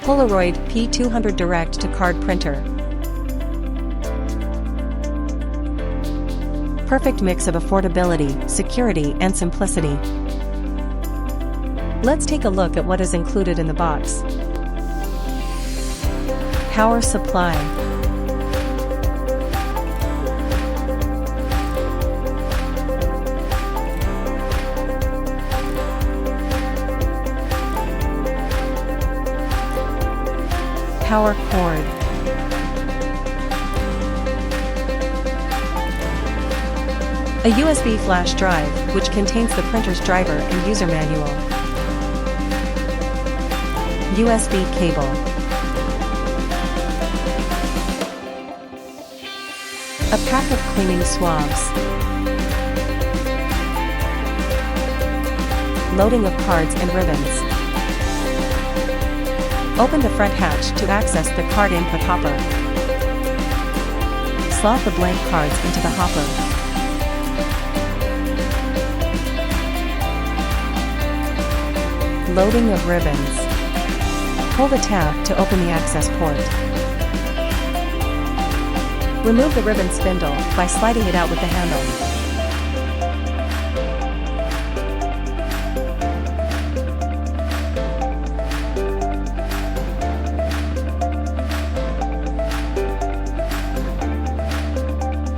Polaroid P200 direct-to-card printer. Perfect mix of affordability, security, and simplicity. Let's take a look at what is included in the box. Power supply. Power cord. A USB flash drive, which contains the printer's driver and user manual. USB cable. A pack of cleaning swabs. Loading of cards and ribbons. Open the front hatch to access the card input hopper. Slot the blank cards into the hopper. Loading of ribbons. Pull the tab to open the access port. Remove the ribbon spindle by sliding it out with the handle.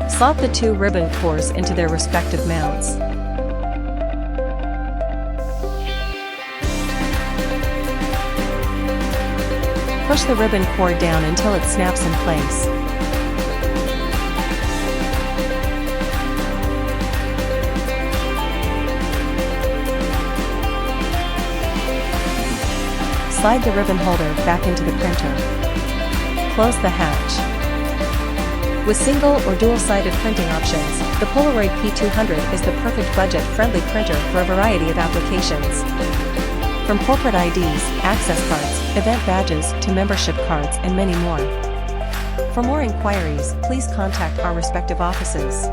Slot the two ribbon cores into their respective mounts. Push the ribbon cord down until it snaps in place. Slide the ribbon holder back into the printer. Close the hatch. With single or dual-sided printing options, the Polaroid P200 is the perfect budget-friendly printer for a variety of applications. From corporate IDs, access cards, event badges, to membership cards, and many more. For more inquiries, please contact our respective offices.